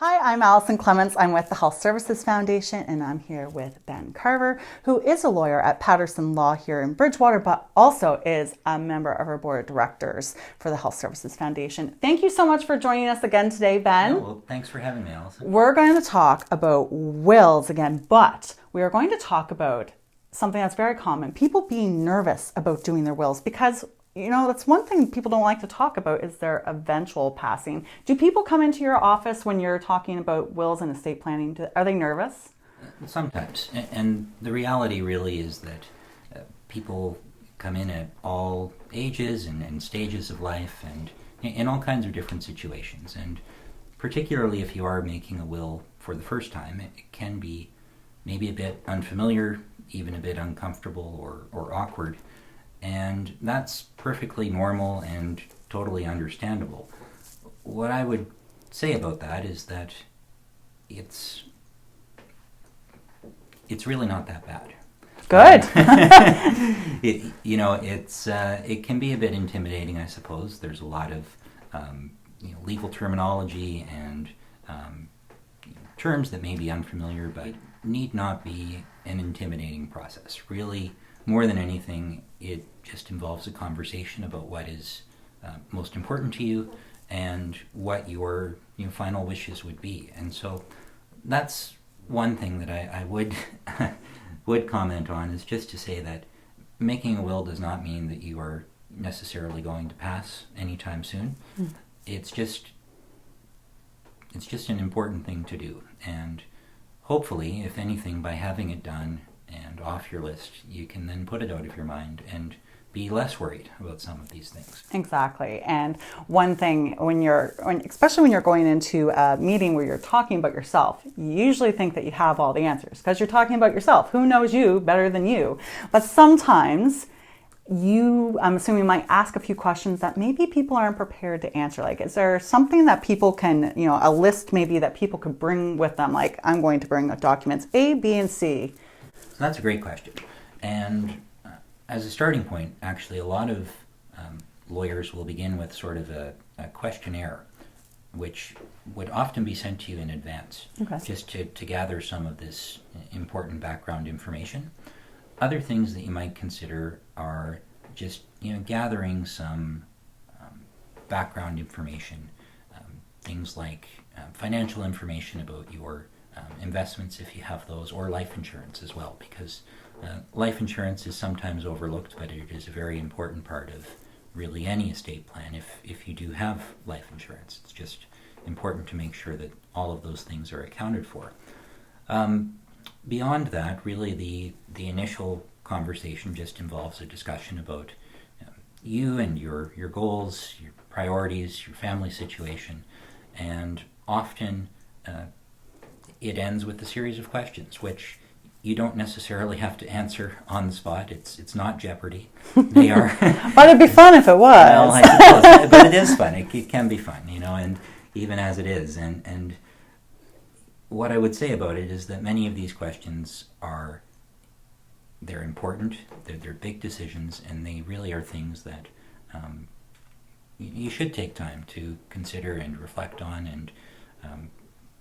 Hi, I'm Allison Clements. I'm with the Health Services Foundation, and I'm here with Ben Carver, who is a lawyer at Patterson Law here in Bridgewater, but also is a member of our board of directors for the Health Services Foundation. Thank you so much for joining us again today, Ben. Well, thanks for having me, Allison. We're going to talk about wills again, but we are going to talk about something that's very common, people being nervous about doing their wills because that's one thing people don't like to talk about is their eventual passing. Do people come into your office when you're talking about wills and estate planning? Are they nervous? Sometimes. And the reality really is that people come in at all ages and stages of life and in all kinds of different situations. And particularly if you are making a will for the first time, it can be maybe a bit unfamiliar, even a bit uncomfortable or awkward. And that's perfectly normal and totally understandable. What I would say about that is that it's really not that bad. Good. It can be a bit intimidating, I suppose. There's a lot of legal terminology and terms that may be unfamiliar, but need not be an intimidating process. Really, more than anything, it just involves a conversation about what is most important to you and what your final wishes would be. And so that's one thing that I would would comment on, is just to say that making a will does not mean that you are necessarily going to pass anytime soon. It's just an important thing to do. And hopefully, if anything, by having it done and off your list, you can then put it out of your mind and be less worried about some of these things. Exactly. And one thing, especially when you're going into a meeting where you're talking about yourself, you usually think that you have all the answers because you're talking about yourself. Who knows you better than you? But sometimes I'm assuming, might ask a few questions that maybe people aren't prepared to answer. Like, is there something that people can, a list maybe that people could bring with them? Like, I'm going to bring documents A, B, and C. So that's a great question. And as a starting point, actually, a lot of lawyers will begin with sort of a questionnaire, which would often be sent to you in advance, just to gather some of this important background information. Other things that you might consider are just gathering some background information, things like financial information about your investments if you have those, or life insurance as well, because life insurance is sometimes overlooked, but it is a very important part of really any estate plan if you do have life insurance. It's just important to make sure that all of those things are accounted for. Beyond that, really the initial conversation just involves a discussion about you and your goals, your priorities, your family situation, and often it ends with a series of questions, which you don't necessarily have to answer on the spot. It's not Jeopardy. They are. But it'd be fun if it was. Well, I suppose, but it is fun. It can be fun, and even as it is. And what I would say about it is that many of these questions they're important. They're big decisions, and they really are things that you should take time to consider and reflect on, and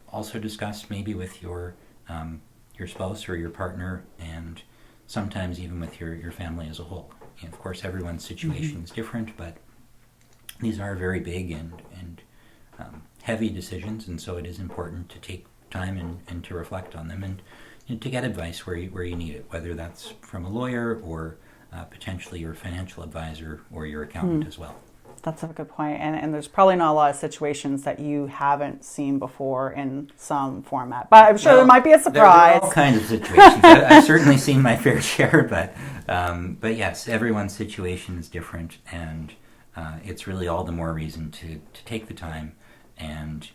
also discuss maybe with your spouse or your partner, and sometimes even with your family as a whole. Of course, everyone's situation is different, but these are very big and heavy decisions, and so it is important to take time and to reflect on them and to get advice where you need it, whether that's from a lawyer or potentially your financial advisor or your accountant as well. That's a good point. And there's probably not a lot of situations that you haven't seen before in some format. But I'm sure there might be a surprise. There are all kinds of situations. I've certainly seen my fair share, but yes, everyone's situation is different, and it's really all the more reason to take the time and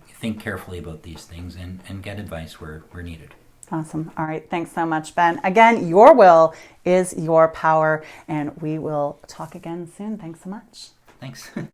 think carefully about these things and get advice where needed. Awesome. All right. Thanks so much, Ben. Again, your will is your power, and we will talk again soon. Thanks so much. Thanks.